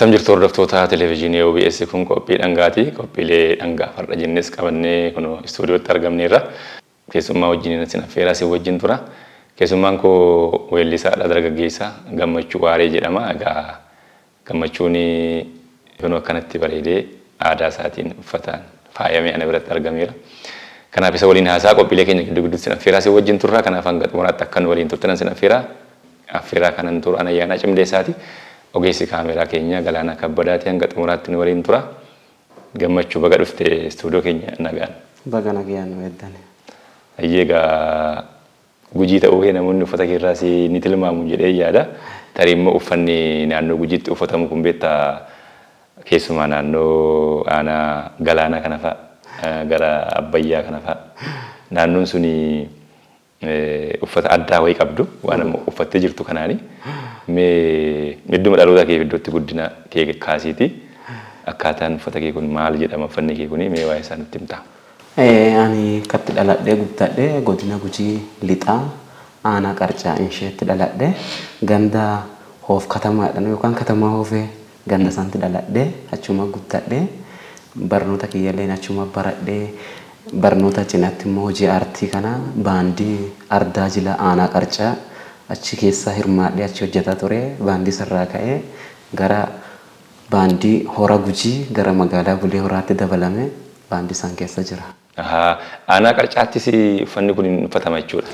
Attam jirtu hordoftoota televezyiinii OBS kun qophii dhangaati. Qophiilee dhangaa farda jennes qabannee kun istuudiyootti argamneerra. Keessummaa wajjin isin affeeraa si wajjin tura. Keessummaan koo weellisaadha dargaggeessa Gammachuu Waaree jedhama. Egaa Gammachuun kun akkanatti bareedee aadaa isaatiin uffataan faayamee ana biratti argameera. Kanaaf isa waliin haasaa qophiilee keenya gidduu gidduutti isin affeeraa si wajjin turra. Kanaaf hanga xumuraatti akkan waliin turtan isin affeeraa kanan tura ana ayyaana cimdeessaati. Ogeessi kaameraa keenya Galaanaa Kabbadaati hanga xumuraatti nu waliin tura. Gammachuu baga dhufte istuudiyoo keenya nagaan. Baga nagaan weeddane. Ayyeegaa Gujii ta'uu kee namoonni uffata keerraa si ni tilmaamu jedhee yaada. Tarii immoo uffanni naannoo Gujiitti uffatamu kun beektaa keessumaa naannoo aanaa Galaanaa kana fa'a gara Abbayyaa kana fa'a. Naannoon suni uffata addaa wayii qabdu waan uffattee jirtu kanaani. Midduma dhaloota kee iddootti guddina kee kaasiiti. Akkaataan uffata kee kun maal jedhama uffanni kee kuni mee waa'ee isaa nutti himtaa? Ani katti dhaladhee guddadhee godina Gujii lixaa aanaa Qarcaa Insheetti dhaladhee ganda Hoof Katamaadhaan yookaan katamaa Hoofee ganda sanatti dhaladhee achuma guddadhee barnoota kiyyaallee achuma baradhee barnoota cinaatti immoo hojii aartii kana baandii Ardaa Jila aanaa Qarcaa achi keessa hirmaadhee achi hojjetaa ture baandii sarraa ka'ee gara baandii Hora Gujii gara magaalaa Bulee Horaatti dabalame baandii san keessa jira. Aanaa Qarcaattis uffanni kun uffatama jechuudha.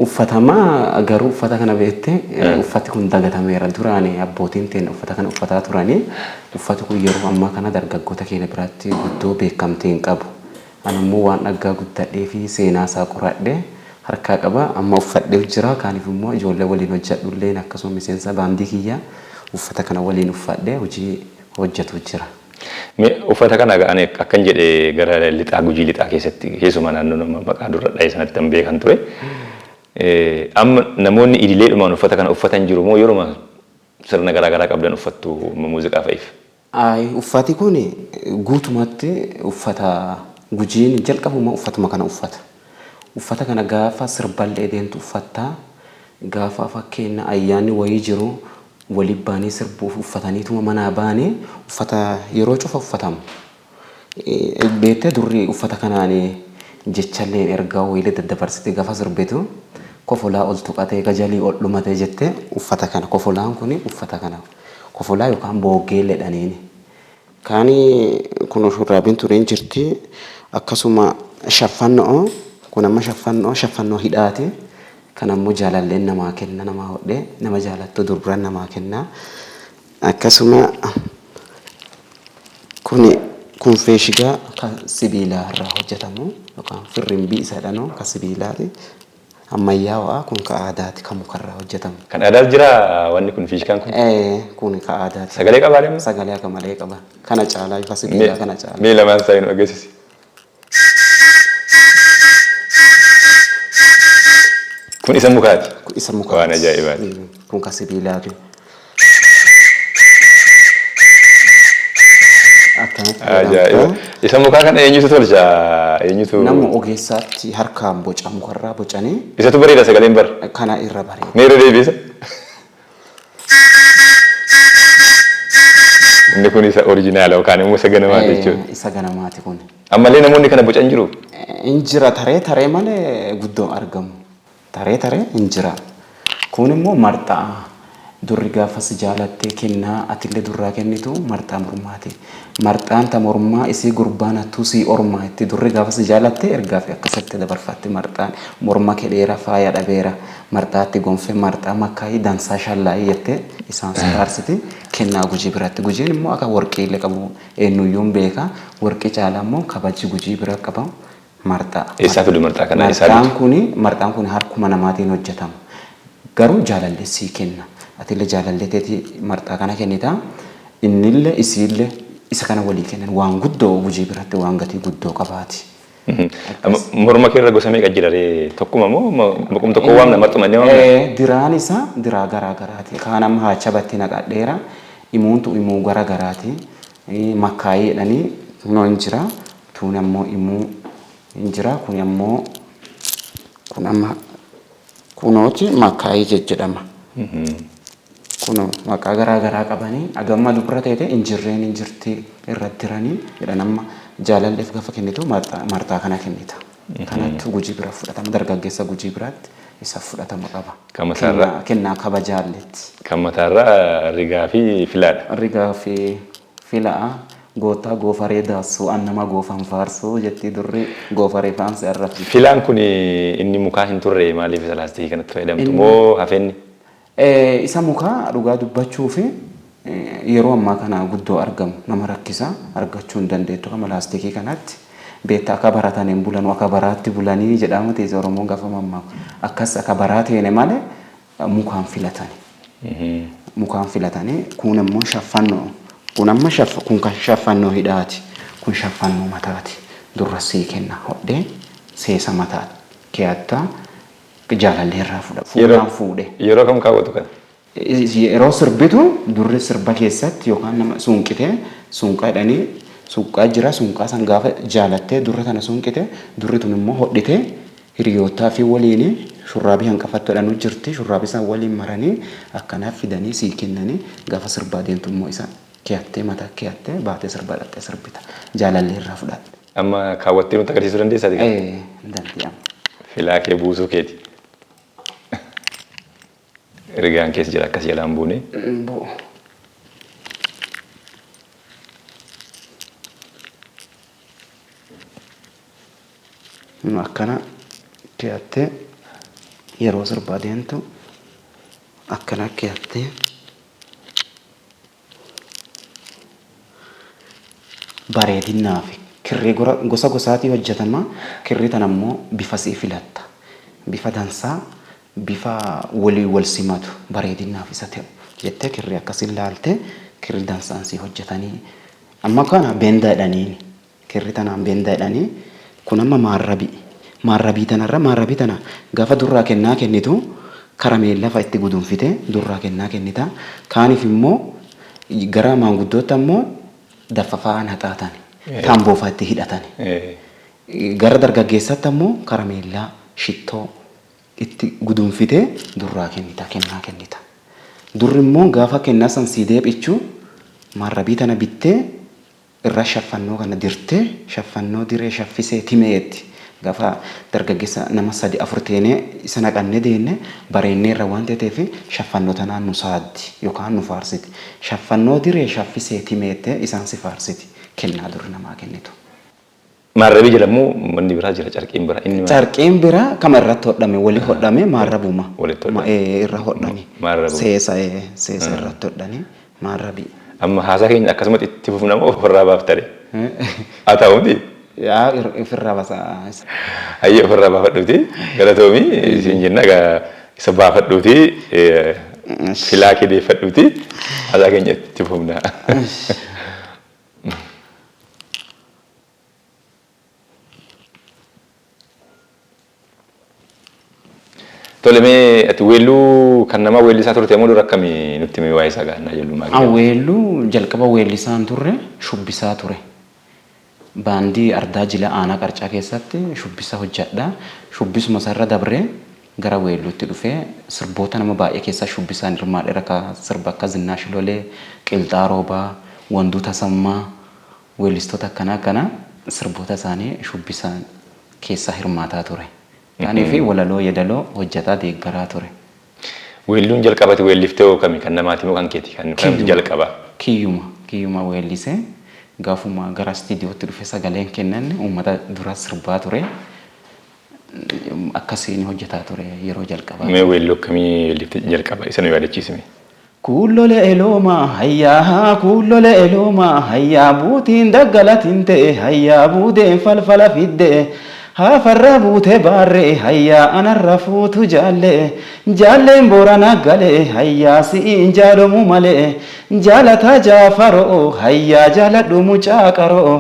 Uffatama garuu uffata kana beekte uffati kun dagatameera duraanii abbootiin teenya uffata kana uffataa turanii uffati kun yeroo ammaa kana dargaggoota keenya biratti guddoo beekamtii hin qabu. Anammoo waan dhaggaa guddadhee fi seenaa isaa qoradhee harkaa qaba amma uffadhee jira kaaniif immoo ijoollee waliin hojjedhulleen akkasuma miseensa baandii kiyya uffata kana waliin uffadhee hojii hojjetu jira. Uffata kana ga'anii akkan jedhee gara lixaa Gujii lixaa keessatti keessumaa naannoo nama maqaa dura dha'ee sanatti kan beekan ture. Amma namoonni idileedhumaan uffata kana uffatan jiru moo yeroo sirna garaagaraa qabdan uffattu muuziqaa fa'iif? Uffati kun guutumatti uffata Gujiin jalqabuma uffatuma kana uffata. Uffata kana gaafa sirballee deemtu uffattaa gaafa fakkeenya ayyaanni wayii jiru walii baanii sirbuuf uffataniituma manaa baanii uffata yeroo cufa uffatamu. Beektee durri uffata kanaan jechallee ergaa wayilee daddabarsitee gaafa sirbitu kofolaa ol tuqatee gajalii ol dhumatee jettee uffata kana kofolaan kun uffata kana kofolaa yookaan booggeellee dhaniini. Kaanii kun shurraabiin tureen jirti akkasuma shaffannoo kun amma shaffannoo hidhaati. Kanammoo jaalalleen namaa kenna namaa hodhee nama jaalattu durbiran namaa kenna. Akkasuma kun feeshigaa kan sibiilaa irraa hojjetamu yookaan firrimbii isaadhanoo kan sibiilaati. Ammayyaawaa kun kan aadaati kan mukarraa hojjetamu. Kan aadaa jira wanni kun feeshigaan kun? Kun kan aadaati. Sagalee qabaa deemu? Sagalee akka malee qaba. Kana caalaa ifa sibiilaa kana caalaa. Mee lamaan isaa hin agarsiisi. Kun isa mukaati. Kun isa mukaati. Waan ajaa'ibaati. Kun kan sibiilaati. Ajaa'iba. Isa mukaa kana eenyutu tolcha? Eenyutu? Nama ogeessaatti harkaan boca mukarraa bocanii. Isatu bareeda sagaleen bara? Kana irra bareeda. Mee irra deebisa? Inni kun isa oriijinaala yookaan immoo isa ganamaati jechuudha. Isa ganamaati kun. Ammallee namoonni kana bocan jiru? Injira taree malee guddoo argamu. Taree injira. Kun immoo marxaa. Durri gaafas jaalattee kennaa atillee durraa kennitu marxaa mormaati. Marxaan ta mormaa isii gurbaan attusii ormaa itti durri gaafas jaalattee ergaa fi akkasitti dabarfatti marxaan morma kedheera faaya dhabeera marxaatti gonfee marxaa makkaayii dansaa shallaayii jettee isaan siraarsiti kennaa Gujii biratti. Gujiin immoo akka warqiilee qabu eenyuyyuun beeka warqii caalaa immoo kabajji Gujii bira qabu marxaa. Eessaa fidu marxaa kana? Marxaan kun harkuma namaatiin hojjetama. Garuu jaalallee sii kenna. Atillee jaalallee teeti marxaa kana kennita. Innillee isiillee isa kana walii kennan waan guddoo Gujii biratti waan gatii guddoo qabaati. Morma keerra gosa meeqa jira ree? Tokkuma moo maqum tokko waamna marxuma inni waamna? Diraan isaa diraa garaa garaati. Kaan amma haacha batti naqadheera. Imuuntu imuu garaa garaati. Makkaayii jedhanii kunoo hin jira. Tuun ammoo imuu hin jira. Kun ammoo kun amma kunooti makkaayii jedhama. Kuno maqaa garaa garaa qabanii agamma dubra ta'e injirreen injirtii irratti jiranii jedhan amma jaalalleef gaafa kennitu martaa kana kennita. Kanattu gujii bira fudhatama dargaggeessa gujii biraatti isa fudhatama qaba. Kennaa kabajaalletti. Kan mataarraa rigaa fi filaadha. Rigaa fi filaa goota goofaree daasuu annama goofan faarsuu jetti durri goofaree faansi arrabsi. Filaan kun inni mukaa hin turre maaliif isa laastikii kanatti fayyadamtu moo hafenni? Isa mukaa dhugaa dubbachuu fi yeroo ammaa kana guddoo argamu nama rakkisa argachuu hin dandeettu kama laastikii kanatti beektaa akka barataniin bulan akka baraatti bulanii jedhamu teessoo Oromoon gaafa mammaa akkas akka baraateene malee mukaan filatani. Mukaan filatanii kun immoo shaffannoo kun amma kun kan shaffannoo hidhaati kun shaffannoo mataati durra sii kenna hodhee seesa mataati keeyatta jaalallee irraa fuudhe. Yeroo kam kaawwatu kana? Yeroo sirbitu durri sirba keessatti yookaan nama suunqitee suunqaa hidhanii suunqaa jira suunqaa san gaafa jaalattee durra tana suunqite durri tun immoo hodhitee hiriyootaa fi waliin shurraabii hanqafattu jedhanu jirti shurraabii isaan waliin maranii akkanaaf fidanii sii kennanii gaafa sirbaa deemtu immoo isa keeyattee mataa keeyattee baatee sirbaa dhattee sirbita jaalallee irraa fudhatte. Amma kaawwattee nutti agarsiisuu dandeessaa? Dandeenya. Filaa kee buusuu keeti. Rigaan keessa jira akkas jalaan buune. Akkana keeyattee yeroo sirbaa deemtu akkana keeyattee bareedinaa fi kirrii gosa gosaatii hojjetama kirrii tan ammoo bifa sii filatta bifa dansaa bifa walii wal simatu bareedinaaf isa ta'u jettee kirrii akkasiin laaltee kirrii dansaan sii hojjetanii amma kana beendaadhanii kirrii tanaan beendaadhanii kun amma maarrabii tana gaafa durraa kennaa kennitu karameella fa'a itti gudunfite durraa kennaa kennita kaaniif immoo gara maanguddootti ammoo daffafaan haxaatan tamboo fa'a itti hidhatan gara dargaggeessatti ammoo karameellaa shittoo itti gudunfite durraa kennaa kennita durri immoo gaafa kennaa san sii deebichu maarrabii tana bittee irra shaffannoo kana dirtee shaffannoo diree shaffisee timeetti gaafa dargaggeessa nama 3-4 teenee isa naqannee deenne bareennee irra waan ta'eef shaffannoo tanaan nu saaddi yookaan nu faarsiti shaffannoo diree shaffisee timeettee isaan si faarsiti kennaa durri namaa kennitu. Maarrabii jedhamu manni biraa jira carqiin biraa inni carqiin biraa kama irratti hodhame walii hodhame maarrabuma irra hodhame seesa irratti hodhani maarrabii. Amma haasaa keenya akkasumatti itti fufnamoo ofirraa baaftare? Haa ta'uuti? Yaa ofirraa baasaa. Hayyee ofirraa baafadhuuti galatoomii isin jenna isa baafadhuuti filaa kee deeffadhuuti haasaa keenya itti fufna. Tolemee ati weelluu kan nama weellisaa turte moo dura akkamii nutti mee waa'ee isaa gaannaa jennu maal? Weelluu jalqaba weellisaan turre shubbisaa ture. Baandii Ardaa Jila Aanaa Qarcaa keessatti shubbisa hojjedha. Shubbisuma sarara dabree gara weelluutti dhufee sirboota nama baay'ee keessaa shubbisaan hirmaadheera ka sirba akka Zinnaash Lolee, Qilxaa Roobaa, Wanduu Tasammaa weellistoota akkana sirboota isaanii shubbisaan keessaa hirmaataa ture. Yaani fi walaloo yedaloo hojjetaa deeggaraa ture. Weelluun jalqabati weelliftee kami kan namaati moo kan keeti kan jalqaba? Kiyyuma weellisee gaafuma gara istiidiyootti dhufee sagaleen kennanne uummata dura sirbaa ture. Akkasiin hojjetaa ture yeroo jalqabaa. Mee weelluu akkamii weelliftee jalqaba isa nu yaadachiisime? Kuullole eloomaa hayyaa buutiin daggalatiin ta'e hayyaa buudeen falfala fidde. Hafarra buute baarree hayyaa anarra fuutu jaalleen boorana galee hayyaa si'iin jaalamu malee jaalataa jaafaroo hayyaa jaaladhu mucaa qaroo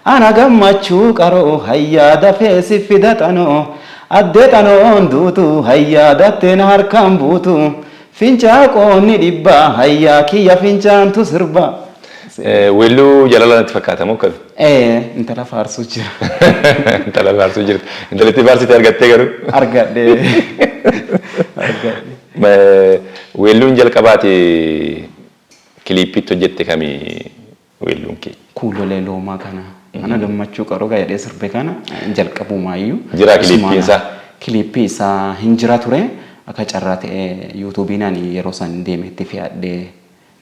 ana gammachuu qaroo hayyaa dafee si fidatanoo addee xanoon duutu hayyaa datteen harkaan buutu fincaa qoonni dhibbaa hayyaa kiyya fincaantu sirba. Weelluu jaalala natti fakkaata moo akkami? Intala faarsuu jira. Intala faarsuu jirti. Intalatti faarsite argattee garuu? Argadhee. Weelluun jalqabaate kiliippiitti hojjette kami weelluun kee? Kuulolee loomaa kana. Ana gammachuu qaroo gaayadhee sirbe kana jalqabumaayyuu. Jira kiliippiin isaa? Kiliippii isaa hin jira ture. Akka carraa ta'ee yuutuubiinaan yeroo san deemetti fe'adhee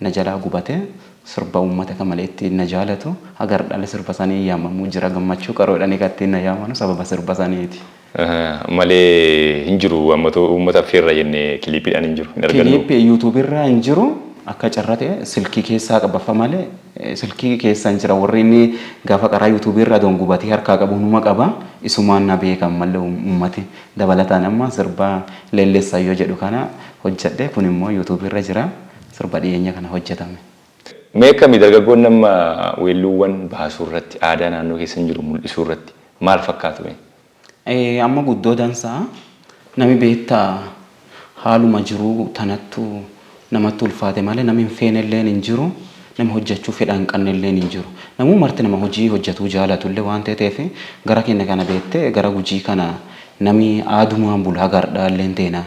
na jalaa gubate. Sirba uummata kamaleetti na jaalatu. Agar dhala sirba sanii yaamamuu jira gammachuu qaroodhaan eegattiin na yaamanu sababa sirba saniiti. Malee hin jiru uummata affeerra jennee kiliippiidhaan hin jiru. Kiliippii yuutuubirraa hin jiru. Akka carraa ta'e silkii keessaa qabaffa malee silkii keessa hin jira. Warri inni gaafa qaraa yuutuubirraa dongubatee harkaa qabu numa qaba. Isumaan na beekan malee uummati dabalataan amma sirba leelleessaayyoo jedhu kana hojjedhe kun immoo yuutuubirra jira. Sirba dhiyeenya kana hojjetame. Mee akkamii dargaggoon nama weelluuwwan baasuu irratti aadaa naannoo keessa jiru mul'isuu irratti maal fakkaatu? Amma guddoo dansaa nami beektaa haaluma jiruu tanattu namatti ulfaate malee nami hin feene illee hin jiru. Nama hojjechuu fedha hin qabne illee hin jiru. Namuu marti nama hojii hojjetuu jaalatu illee waan ta'eef gara keenya kana beektee gara hojii kana nami aadumaan bulaa gardhaa illee teenaan.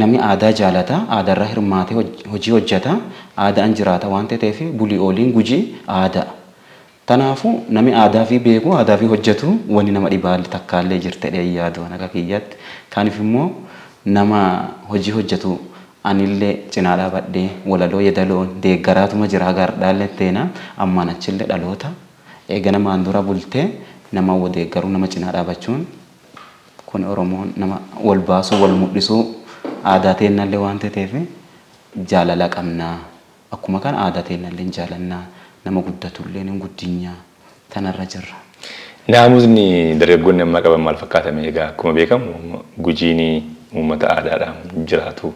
Nami aadaa jaalata, aadaarra hirmaatee hojii hojjeta, aadaan jiraata waan ta'eef bulii ooliin gujii aadaa. Kanaafuu nami aadaa fi beeku, aadaa fi hojjetu wanni nama dhibaalli takkaallee jirtedha yaadu akka kiyyaatti. Kanaaf immoo nama hojii hojjetu anillee cinaa dhaabadhee walaloo yedaloon deeggaraatuma jira gardhaallee teena ammaan achillee dhaloota eega namaan dura bultee nama deeggaruu nama cinaa dhaabachuun kun Oromoon nama wal baasuu wal mul'isuu aadaa teennallee waan ta'eef jaalala qabnaa. Akkuma kan aadaa teennallee jaalannaa nama guddatullee ni guddinyaa tanarra jirra. Naamusni dargaggoonni amma qaban maal fakkaatame? Egaa akkuma beekamu gujiin uummata aadaadhaan jiraatu.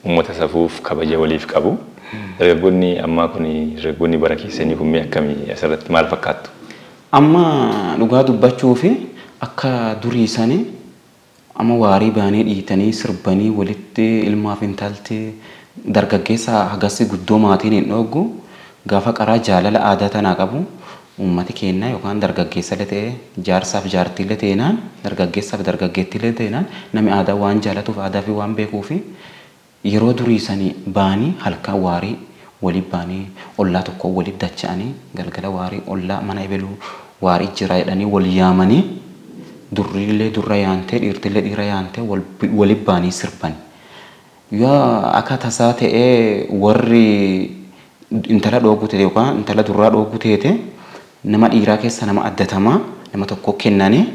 Uummata safuuf kabaja waliif qabu. Dargaggoonni ammaa kun dargaggoonni bara keessanii kun akkamii asirratti maal fakkaattu? Amma dhugaa dubbachuu fi akka durii sanii amma waarii baanii dhiitanii sirbanii walitti ilmaaf intalti dargaggeessa hagassi guddoo maatiin hin dhoogu gaafa qaraa jaalala aadaa tanaa qabu uummati keenya yookaan dargaggeessa illee ta'e jaarsaaf jaartii illee ta'enaan dargaggeessaaf dargaggeettii illee ta'enaan namni aadaa waan jaalatuuf aadaa fi waan beekuuf yeroo durii sanii baanii halkan waarii waliif baanii ollaa tokko waliif dacha'anii galgala waarii ollaa mana ebeluu waarii jira jedhanii wal yaamanii durriillee durra yaantee dhiirtillee dhiira yaantee waliif baanii sirban. Yoo akka tasaa ta'ee warri intala dhoogu ta'e yookaan intala durraa dhoogu ta'e nama dhiiraa keessa nama addatamaa nama tokko kennanii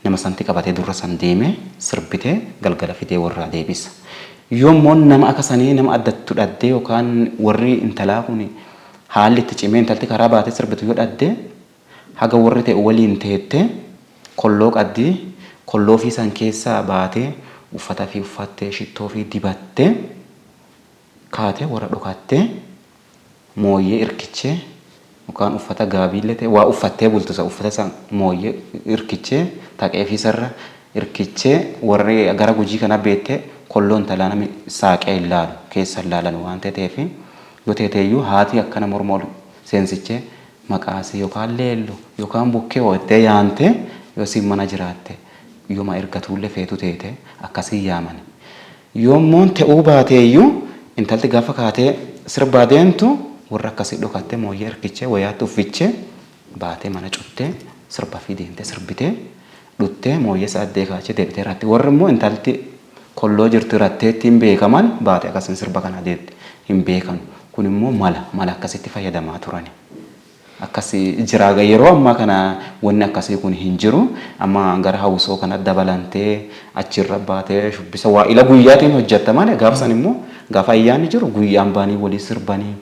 nama santi qabatee durra san deemee sirbitee galgala fidee warraa deebisa. Yoommoo nama akka sanii nama addattu dhaddee yookaan warri intalaa kun haalli itti cimee intalti karaa baatee sirbitu yoo dhaddee haga warri ta'e waliin teettee kolloo qaddii kolloo fi san keessaa baatee uffata fi uffattee shittoo fi dibattee kaatee warra dhokattee mooyyee irkichee yookaan uffata gaabiillee ta'e waa uffattee bultusa uffata san mooyyee irkichee taqee fi sarra irkichee warri gara gujii kana beettee kolloon talaa nami saaqee ilaalu keessa ilaalan waan ta'eef yoo ta'eeyyuu haati akkana morma ol seensichee maqaasii yookaan leellu yookaan bukkee hoottee yaante yoo siin mana jiraatte yooma ergatuullee feetu teete akkasii yaaman. Yoommoon ta'uu baateeyyuu intalti gaafa kaatee sirbaa deemtu warra akkasii dhokattee mooyyee irkichee wayaatti uffichee baatee mana cuttee sirba fi deemtee sirbitee dhuttee mooyyee sa'addee kaachee deebitee irratti warri immoo intalti kolloo jirtu irratteetti hin beekaman baate akkasiin sirba kana deetti hin beekan. Kun immoo mala akkasitti fayyadamaa turani. Akkasii jiraaga yeroo ammaa kana wanni akkasii kun hin jiru amma gara hawusoo kana dabalantee achirra baatee shubbisa waa ila guyyaatiin hojjettaman gaafa san immoo gaafa ayyaanni jiru guyyaan baanii walii sirbanii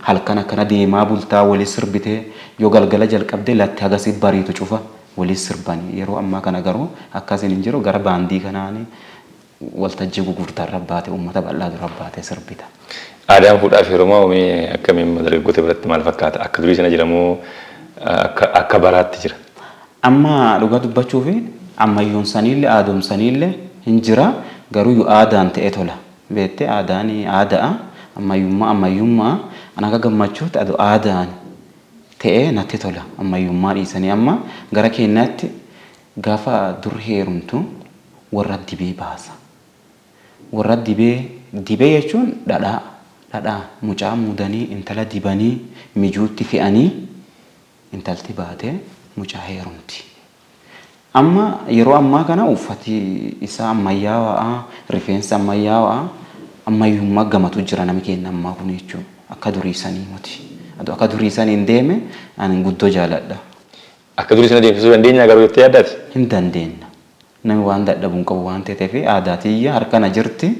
halkan akkana deemaa bultaa walii sirbitee yoo galgala jalqabdee latti hagasii bariitu cufa walii sirbanii yeroo ammaa kana garuu akkasiin hin jiru gara baandii kanaanii waltajjii gugurtaarra baatee uummata bal'aa dura baatee sirbita. Aadaan fuudhaa fi heerumaa uumee akkamiin dargaggoota biratti maal fakkaata? Akka durii sana jiramoo akka baraatti jira? Amma dhugaa dubbachuu fi ammayyoon saniillee aadoom saniillee hin jira garuu aadaan ta'ee tola. Beektee aadaan aadaa ammayyummaa ana akka gammachuutti aadaan ta'ee natti tola. Ammayyummaa dhiisanii amma gara keenyaatti gaafa dur heerumtu warra dibee baasa. Warra dibee Dibee jechuun dhadhaa mucaa mudanii intala dibanii mijuutti fe'anii intalti baatee mucaa heerumti. Amma yeroo ammaa kana uffati isaa ammayyaawaa, rifeensa ammayyaawaa, ammayyummaa gamatu jira namni keenya ammaa kun jechuudha. Akka durii sanii miti. Akka durii sanii hin deeme ani guddoo jaaladha. Akka durii sana deemsisuu dandeenya garuu jettee yaaddaati? Hin dandeenya. Namni waan dadhabuun qabu waan ta'eef aadaa tiyya harkana jirti.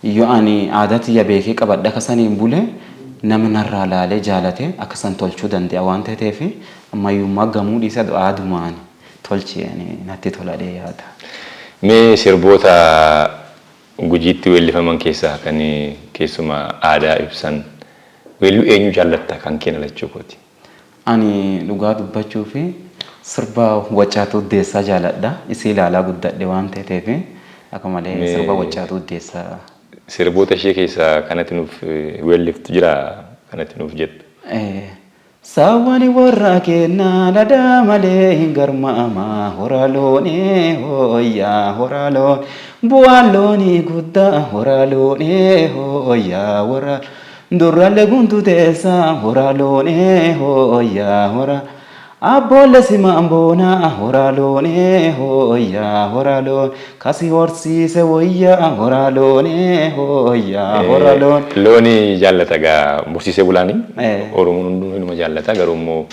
Yoo ani aadaa tiyya beekee qabadha akka saniin bule namni narraa laalee jaalate akka san tolchuu danda'a waan ta'eef ammayyummaa gamuu dhiisa aadumaan tolchee natti toladhee yaada. Mee sirboota Gujiitti weellifaman keessaa kan keessumaa aadaa ibsan weelluu eenyu jaallatta kan keenya lachuu kooti? Ani dhugaa dubbachuu fi sirba Waccaatuu Uddeessaa jaaladha. Isii ilaalaa guddadhe waan ta'eef akka malee sirba Waccaatuu Uddeessaa. Sirboota ishee keessaa kanatti nuuf weelliftu jira kanatti nuuf jettu? Saawwani warra kennaa dhadaa malee hin garmaamaa horaa loonee hooyyaa horaa loon bu'aan loonii guddaa horaa loonee hooyyaa horaa durraalee guntu teessaa horaa loonee hooyyaa horaa abboollee simaan boonaa horaa loonee hooyyaa horaa loon kasi horsiise wayyaa horaa loonee hooyyaa horaa loon. Looni jaallata gaa horsiisee bulaanii Oromoon hunduu inuma jaallata garuu immoo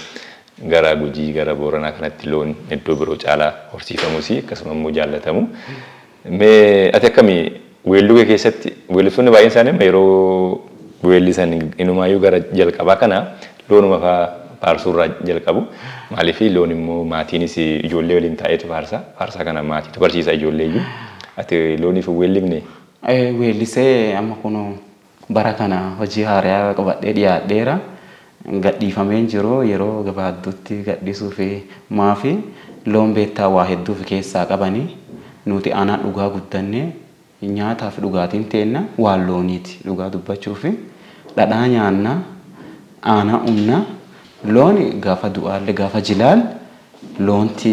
gara Gujii gara Booranaa kanatti loon iddoo biroo caalaa horsiifamus akkasuma immoo jaallatamu. Mee ati akkamii weelluu kee keessatti weellistoonni baay'een isaanii yeroo weellisan inumaayyuu gara jalqabaa kana loonuma fa'aa faarsuurraa jalqabu. Maaliif loon immoo maatiinis ijoollee waliin taa'eetu faarsaa kana maatiitu barsiisa ijoollee iyyuu. Ati looniif weellifne? Weellisee amma kun bara kana hojii haaraa qabadhee dhiyaadheera. Gadhiifameen jiru yeroo gabaabduutti gadhiisuu fi maafi loon beektaa waa hedduuf keessaa qabanii nuti aanaan dhugaa guddannee nyaataa fi dhugaatiin teenna waan looniiti dhugaa dubbachuu fi dhadhaa nyaanna aanaa humna. Looni gaafa du'aallee gaafa jilaal loonti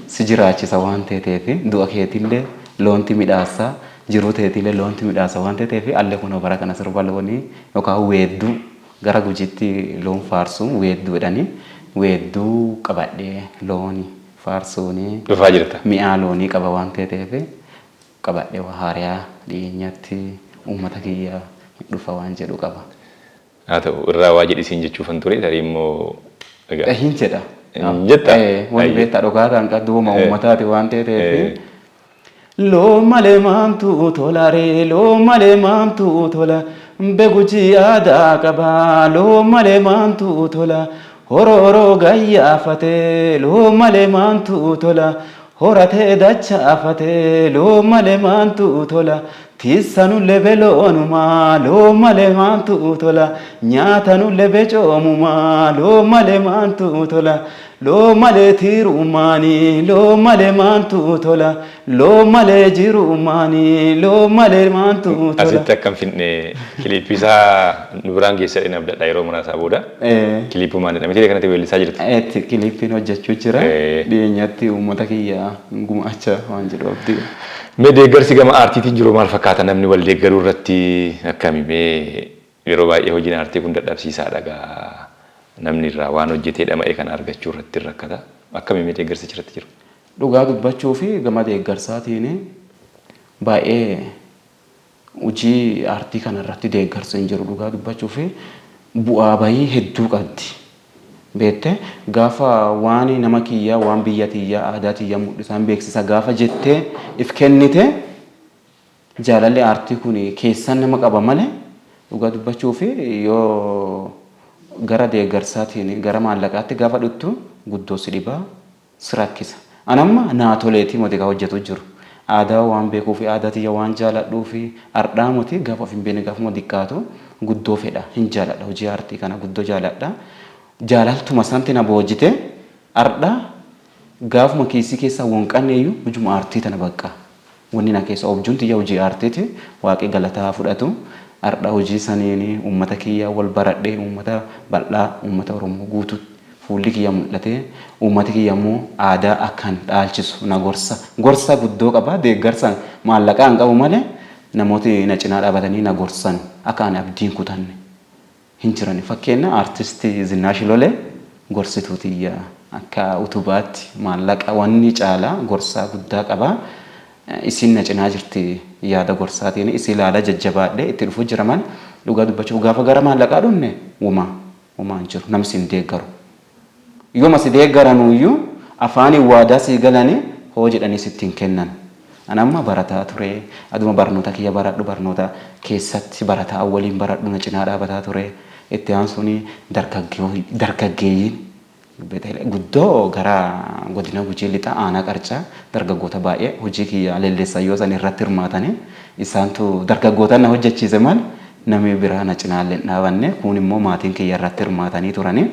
si jiraachisa waan ta'eef du'a keetillee loonti midhaasa jiruu ta'etillee loonti midhaasa waan ta'eef allee kun bara kana sirba loonii yookaan weedduu gara Gujiitti loon faarsuun weedduu jedhanii weedduu qabadhee looni faarsuunii dhufaa jirta. Mi'aa loonii qaba waan ta'eef qabadhee waa haaraa dhiyeenyatti uummata kiyya dhufa waan jedhu qaba. Haa ta'u irraa waa jedhisiin jechuufan ture tarii immoo egaa hin jedha. Jetta? Wanti beektaa dhugaa kan qadduma uummataati waan ta'eef loon malee maamtu tola ree loon malee maamtu tola Gujii aadaa qaba loon malee maamtu tola hororoo gayyaafatee loon malee maamtu tola horatee dachaafatee loon malee maamtu tola. Tiisanullee beeloonumaa loon malee maamtu tola nyaatanullee beecoomumaa loon malee maamtu tola loon malee tiirumaanii loon malee maamtu tola loon malee jirumaanii loon malee maamtu tola. Asitti akkam finne kiliippii isaa nu biraan geessadhe nabdadha yeroo muraasaa booda. Kiliippumaan jedhamee kanatti weellisaa jirti. Kiliippiin hojjechuu jira dhiyeenyatti uummata kiyya gumaachaa waan jedhu abdii. Mee deeggarsi gama aartiitiin jiru maal fakkaata namni wal deeggaruu irratti akkami mee yeroo baay'ee hojiin aartii kun dadhabsiisaadha gaa namni irraa waan hojjetee dhama'ee kan argachuu irratti rakkata akkami mee deeggarsi irratti jiru? Dhugaa dubbachuu fi gama deeggarsaatiin baay'ee hojii aartii kana irratti deeggarsi hin jiru dhugaa dubbachuu fi bu'aa bahii hedduu qabdi. Beekte gaafa waan nama kiyyaa waan biyya tiyyaa aadaa tiyyaa mul'isan beeksisa gaafa jettee if kennite jaalalli aartii kun keessan nama qaba malee dhugaa dubbachuu fi yoo gara deeggarsaatiin gara maallaqaatti gaafa dhuttu guddoo si dhibaa si rakkisa. Anamma naatoleetii mootii hojjetu jiru. Aadaa waan beekuu fi aadaa tiyya waan jaaladhuu fi ardhaa mootii gaafa of hin beekne gaafuma xiqqaatu guddoo fedha hin jaaladha hojii aartii kana guddoo jaaladha. Jaalaltuma santi na boojite ardha gaafuma kiisii keessa wonqanneeyyuu hojuma aartii tana bakka wanni na keessa objuun tiyya hojii aartiiti waaqii galataa fudhatu ardha hojii saniini uummata kiyya wal baradhee uummata bal'aa uummata Oromoo guutuu fuulli kiyya mul'atee uummati kiyya immoo aadaa akkan dhaalchisu na gorsa guddoo qaba deeggarsa maallaqaa hin qabu malee namooti na cinaa dhaabatanii na gorsan akka ani abdiin kutanne hin jiran. Fakkeenya artistii Zinnaash Lolee gorsituutiyya akka utubaatti maallaqa wanni caalaa gorsaa guddaa qaba. Isin na cinaa jirti yaada gorsaatiin isi ilaala jajjabaadhe itti dhufu jira man dhugaa dubbachuuf gaafa gara maallaqaa dhunne uumaan jiru namni sin deeggaru. Yooma si deeggaranuyyuu afaanii waadaa sii galanii hoo jedhanii sittiin kennan. Anamma barataa ture aduma barnoota kiyya baradhu barnoota keessatti barataa waliin baradhu na cinaa dhaabataa ture. Itti aansuun dargaggeeyyiin guddoo gara godina Gujii lixaa aanaa Qarcaa dargaggoota baay'ee hojii kiyya leelleessayyoo san irratti hirmaatanii isaantu dargaggoota na hojjechiise mal namni biraa na cinaallee dhaabanne kun immoo maatiin kiyya irratti hirmaatanii turanii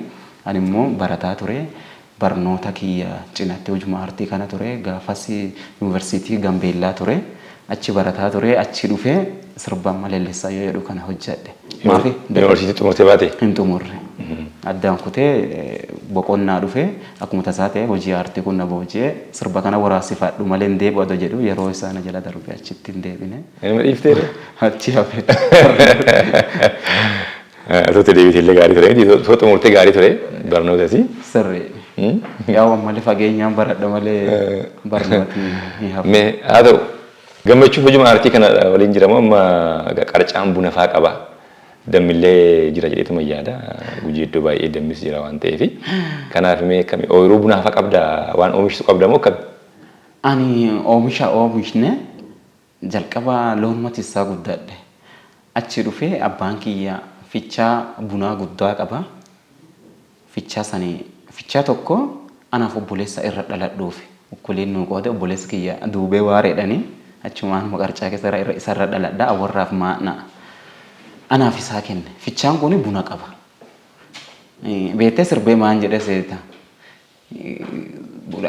ani immoo barataa ture barnoota kiyya cinaatti hojuma aartii kana ture gaafas yuunivarsiitii Gambeellaa ture achi barataa ture achi dhufee sirbaan leelleessayyoo jedhu kana hojjedhe. Maafi yuunivarsiitii xumurtee baate? Hin xumurre. Addaan kutee boqonnaa dhufee akkuma tasaa ta'e hojii aartii kun na booji'ee sirba kana waraasifadhu malee hin deebi'u jedhu yeroo isaan jala darbe achitti hin deebine. Nama dhiifteera? Achi hafe. Atooti deebitee illee gaarii ture. Too xumurtee gaarii ture barnootasi. Sirrii. Yaa malee fageenyaan baradha malee barnooti hin hafu. Mee haa ta'u gammachuuf hojuma aartii kana waliin jiramu amma qarcaan buna faa qaba. Dammillee jira jedheetuma yaada Gujii iddoo baay'ee dammis jira waan ta'eef kanaaf mee akkami ooyiruu bunaa faa qabda waan oomishtu qabda moo akkami? Ani oomishne jalqaba loonumatti isaa guddaadhe achi dhufee abbaan kiyya fichaa bunaa guddaa qaba. Fichaa tokko anaaf obboleessa irra dhaladhuufi ukkuleen nuu qoode obboleessi kiyya duubee waareedhanii achumaan Qarcaa keessa isarra dhaladha awwarraaf maa'na. Anaaf isaa kenne fichaan kun buna qaba. Beektee sirbee maan jedhe seeta.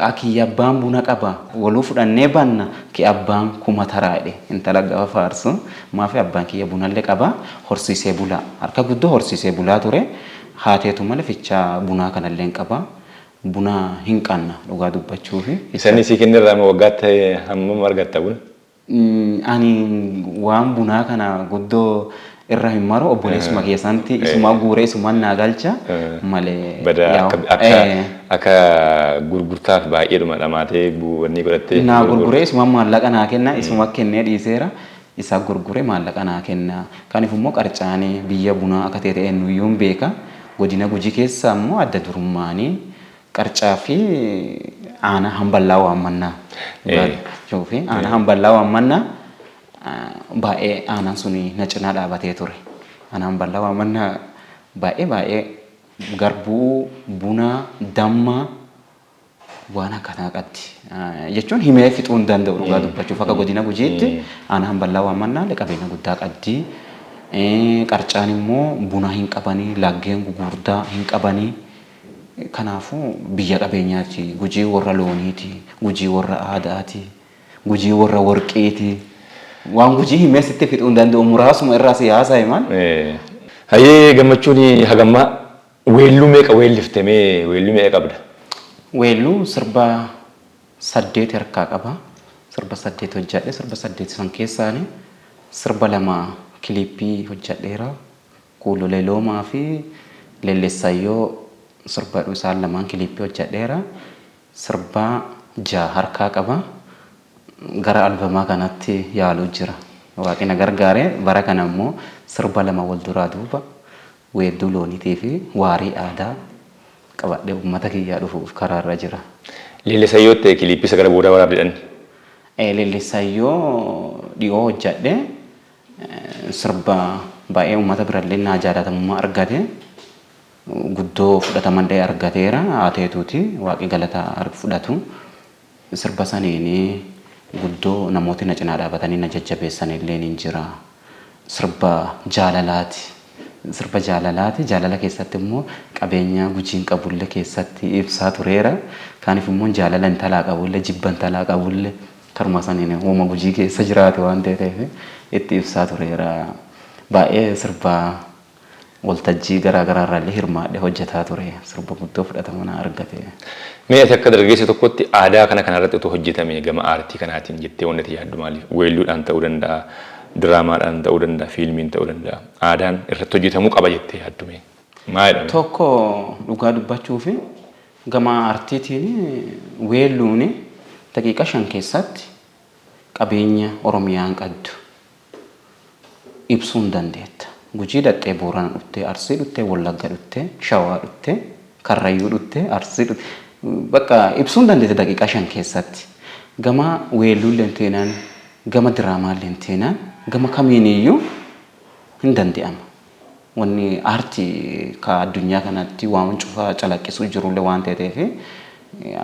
Akiyya abbaan buna qaba waluu fudhannee banna ki abbaan kuma taraadhe intala gaafa faarsu maafi abbaan kiyya bunallee qaba horsiisee bulaa harka guddoo horsiisee bulaa ture haateetu malee fichaa bunaa kanallee qaba. Buna hin qanna dhugaa dubbachuufi. Isaan sii kennirraa waggaatti hammam argatta buna? Ani waan bunaa kana guddoo irra hin maru obboleessuma keessatti isuma guuree isuma naa galcha malee akka gurgurtaaf baay'eedhuma dhamaatee wanni godhattee naa gurguree isuma maallaqa naa kenna isuma kennee dhiiseera isa gurguree maallaqa naa kenna kaniif immoo Qarcaanii biyya bunaa akka ta'e eenyuyyuun beeka godina Gujii keessa immoo adda durummaanii Qarcaa fi aanaa hamballaa waammannaa fi aanaa hamballaa waammannaa baay'ee aanaan suni na cinaa dhaabatee ture. Aanaan hamballaa waammannaa baay'ee garbuu buna damma waan akkanaa qabdi. Jechuun himee fixuu hin danda'u dhugaa dubbachuuf akka godina Gujiitti aanaan hamballaa waammannaa qabeenya guddaa qabdi. Qarcaan immoo buna hin qabanii laggeen gugurdaa hin qabanii. Kanaafuu biyya qabeenyaati. Gujii warra looniiti. Gujii warra aadaati. Gujii warra warqeeti. Waan Gujii himee sitti fixuu hin danda'u muraasuma irraa siyaasa himan. Hayyee gammachuun hagammaa weelluu meeqa weelliftamee weelluu meeqa qabda? Weelluu sirba 8 harkaa qaba. Sirba 8 hojjedhe sirba 8 san keessaani sirba 2 kiliippii hojjedheera. Kuulolee loomaa fi leelleessayyoo sirba isaan lamaan kiliippii hojjedheera. Sirba 6 harkaa qaba. Gara albamaa kanatti yaaluu jira. Waaqni gargaaree bara kana immoo sirba 2 wal duraa duuba weedduu looniitii fi waarii aadaa qabadhee uummata kiyyaa dhufuuf karaarra jira. Leelleessayyoo ta'e kiliippii isa gara boodaa waraabdedhan? Leelleessayyoo dhiyoo hojjedhe sirba baay'ee uummata birallee naa jaalatamummaa argate guddoo fudhatamallee argateera haateetuuti waaqni galataa fudhatu sirba saniini guddoo namooti na cinaa dhaabatanii na jajjabeessan illee ni jira. Sirba jaalalaati. Sirba jaalalaati. Jaalala keessatti immoo qabeenya Gujiin qabullee keessatti ibsaa tureera. Kanaaf immoo jaalala intalaa qabullee jibba intalaa qabullee karuma saniin uuma Gujii keessa jiraate waan ta'eef itti ibsaa tureera. Baay'ee sirba waltajjii garaa irraallee hirmaadhe hojjetaa ture. Sirba guddoo fudhatama argate. Mee ati akka dargaggeessa tokkotti aadaa kana kanarratti otoo hojjetame gama aartii kanaatiin jettee wanti yaaddu maaliif? Weelluudhaan ta'uu danda'a, diraamaadhaan ta'uu danda'a, fiilmiin ta'uu danda'a. Aadaan irratti hojjetamuu qaba jettee yaaddume. Maalidha? Tokko dhugaa dubbachuuf gama artiitiin weelluun daqiiqa 5 keessatti qabeenya Oromiyaan qabdu ibsuu dandeetta. Gujii dhattee Boorana dhuftee, Arsii dhuftee, Wallagga dhuftee, Shawaa dhuftee, Karrayyuu dhuftee, Arsii dhuftee bakka ibsuu dandeetta daqiiqa 5 keessatti. Gama weelluu lenteenaan, gama diraamaa lenteenaan, gama kamiiniyyuu hin danda'ama. Wanni aartii ka addunyaa kanatti waan cufaa calaqqisuu jirullee waan ta'eef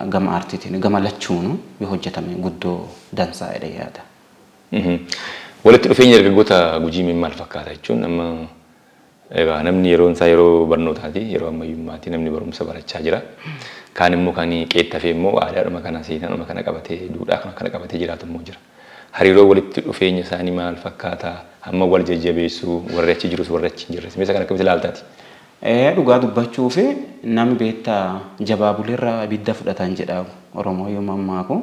gama aartiitiin gama lachuunu yoo hojjetame guddoo dansaa'edha yaada. Walitti dhufeenya dargaggoota Gujii maal fakkaata jechuun egaa namni yeroon isaa yeroo barnootaati, yeroo ammayyummaati, namni barumsa barachaa jira. Kaan immoo kan qeettafee immoo aadaadhuma kana seenaadhuma kana qabatee duudhaa kana qabatee jiraatu immoo jira. Hariiroo walitti dhufeenya isaanii maal fakkaata? Amma wal jajjabeessuu warri achi jirus warri achi hin jirres meeshaa kana akkamitti ilaaltaati? Dhugaa dubbachuuf namni beektaa jabaa buleerraa ibidda fudhatan jedha Oromoo yoo mammaaku.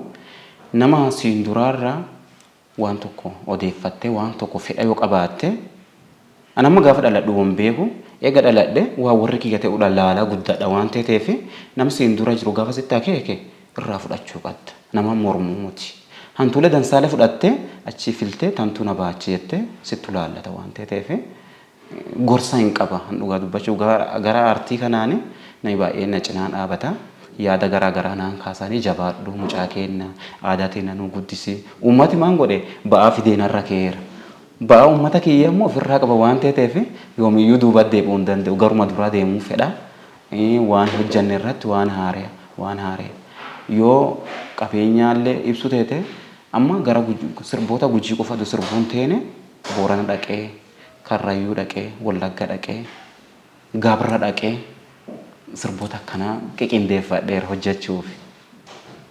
Nama siin duraarraa waan tokko odeeffattee waan tokko fedha yoo qabaatte anamma gaafa dhaladhu waan beeku eega dhaladhe waa warri kiyya ta'uu laalaa guddaadha waan ta'eef nama siin dura jiru gaafa sitti akeeke irraa fudhachuu qabda. Nama mormuuti. Hantuulee dansaale fudhattee achi filtee tantuu na baachi jettee sitti laallata waan ta'eef gorsa hin qaba. Dhugaa dubbachuu gara aartii kanaani namni baay'ee na cinaan dhaabata. Yaada garaa garaa naan kaasanii jabaadhu mucaa keenya aadaa teenya nu guddisi. Uummati maan godhe ba'aa fideenarra keera. Ba'aa uummata kiyya immoo ofirraa qaba waan ta'eef yoomiyyuu duuba deebi'uu hin danda'u garuma duraa deemuu fedha. Waan hojjanne irratti waan haaraa. Yoo qabeenyaallee ibsu teete amma gara sirboota Gujii qofatu sirbuun teene Boorana dhaqee, Karrayyuu dhaqee, Wallagga dhaqee, Gaabra dhaqee sirboota akkanaa qiqindeeffadheera hojjechuuf.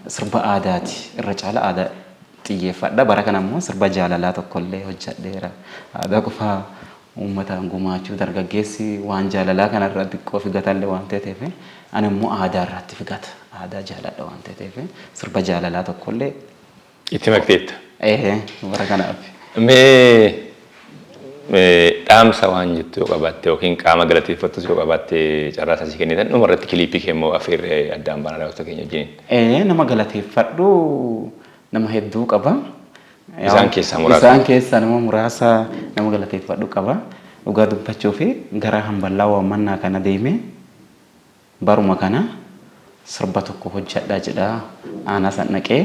Sirba aadaati. Irra caala aadaa xiyyeeffadha. Bara kana immoo sirba jaalalaa tokkollee hojjedheera. Aadaa qofaa uummataan gumaachuu dargaggeessi waan jaalalaa kanarra xiqqoo figatallee waan ta'eef ani immoo aadaa irratti figata. Aadaa jaaladha waan ta'eef sirba jaalalaa tokkollee itti makteetta. Bara kanaaf. Dhaamsa waan jettu yoo qabaatte yookiin qaama galateeffattus yoo qabaatte carraa isaanii kennitan dhuma irratti kiliipii keemmoo affeerree addaan baanaa daawwattoota keenya wajjin. Nama galateeffadhu nama hedduu qaba. Isaan keessaa nama muraasa nama galateeffadhu qaba. Dhugaa dubbachuu fi gara hamballaa waamannaa kana deemee baruma kana sirba tokko hojjedhaa jedhaa aanaa san dhaqee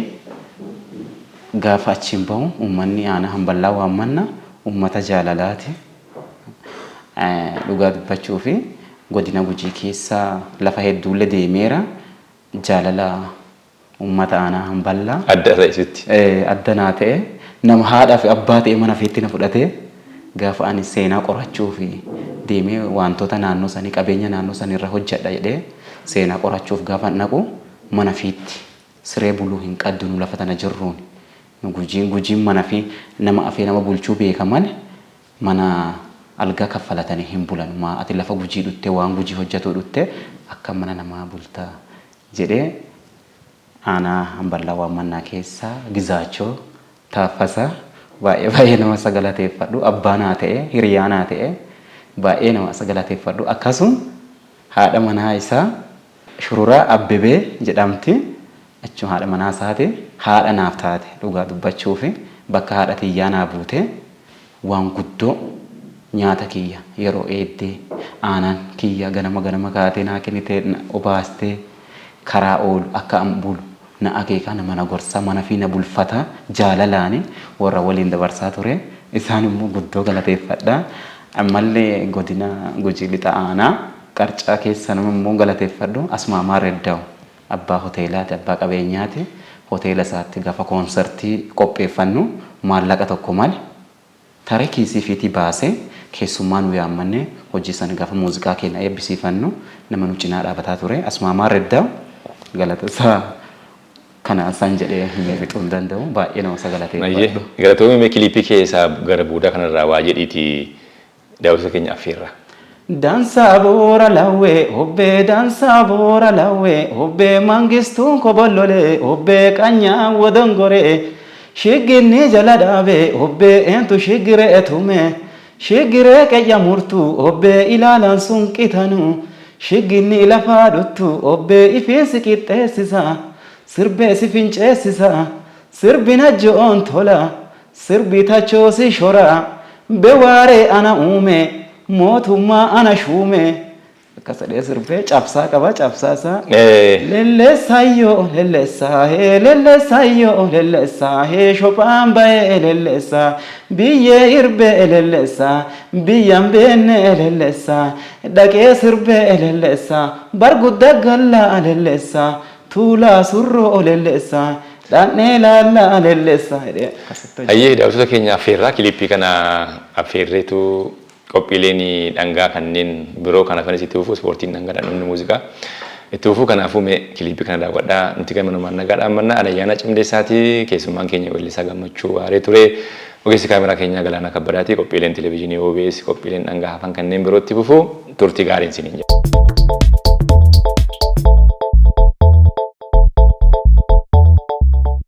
gaafa achiin bahu uummanni aanaa hamballaa waamannaa uummata jaalalaati. Dhugaa dubbachuu fi godina Gujii keessaa lafa hedduullee deemeera. Jaalala uummata aanaa hamballaa. Adda ta'esitti. Adda naa ta'e nama haadhaa fi abbaa ta'e mana feetti na fudhatee gaafa ani seenaa qorachuu fi deemee wantoota naannoo sanii qabeenya naannoo sanii irra hojjedha jedhee seenaa qorachuuf gaafa naqu mana fiitti siree buluu hin qaddu nu lafa tana jirruun. Gujiin mana fi nama afee nama bulchuu beekaman mana algaa kaffalatanii hin bulan. Ati lafa Gujii dhuttee waan Gujii hojjetuu dhuttee akka mana namaa bultaa jedhee aanaa hamballaa waamannaa keessaa Gizaachoo Taaffasaa baay'ee nama sagalateeffadhu. Abbaa naa ta'e hiriyaa naa ta'e baay'ee nama sagalateeffadhu. Akkasuma haadha manaa isaa Shururaa Abbebee jedhamti. Achuma haadha manaa isaati haadha naaf taate dhugaa dubbachuu fi bakka haadha tiyyaa naa buute waan guddoo nyaata kiyya yeroo eeddee aanaan kiyya ganama kaatee naa kennitee obaastee karaa oolu akka bulu na akeeka nama na gorsa mana fi na bulfata jaalalaani warra waliin dabarsaa ture. Isaan immoo guddoo galateeffadha. Ammallee godina Gujii lixa aanaa Qarcaa keessa nama immoo galateeffadhu Asmaamaa Reddaa'u. Abbaa hoteelaati, abbaa qabeenyaati. Hoteela isaatti gaafa koonsartii qopheeffannu maallaqa tokko malee taree kiisii fiitii baasee keessummaa nu yaammanne hojii sana gaafa muuziqaa keenya eebbisiifannu nama nu cinaa dhaabataa ture. Asmaamaa Reddaa'u galata isaa kana san jedhee hin fixuu hin danda'u. Baay'ee nama sagalateeffadhu. Galatoomii kiliipii keessaa gara buudaa kanarraa waa jedhiiti daawwattoota keenya affeerra. Dansa boora lawe obbe dansa boora lawe obbe mangistu kobolole obbe kanya wodongore Shigginni jala dhaabe obbee eentu shiggiree tume. Shiggiree qeeyya murtu obbee ilaalaan sun qitanu. Shigginni lafaa dhuttu obbee ifiinsi qixxeessisa. Sirbee si finceessisa. Sirbina jo'oon tola. Sirbi tachoosi shora. Bewaaree ana uume. Mootummaa ana shuume. Akkasadhee sirbee cabsaa qaba cabsaasaa. Lelleessaayyoo lelleessaahee lelleessaayyoo lelleessaahee shophaan bahee lelleessaa biyyee irbee lelleessaa biyyaan beenne lelleessaa dhaqee sirbee lelleessaa bargudda gallaa lelleessaa tuulaa surroo lelleessaa dhaannee laallaa lelleessaa. Ayyee daawwattoota keenya affeerraa kilippii kana affeerreetu qophiileen dhangaa kanneen biroo kan hafanis itti fufuu ispoortiin dhangaadhaan namni muuziqaa itti fufuu kanaafuu mee kilippii kana daawwadhaa nuti gammanumaan nagaadhaan mannaa Ayyaana Cimdeessaatii keessummaan keenya weellisaa Gammachuu Waaree ture ogeessi kaameraa keenyaa Galaanaa Kabbadaatii qophiileen televezyiinii OBS qophiileen dhangaa hafan kanneen birootti fufuu turtii gaariin isiniin jedha.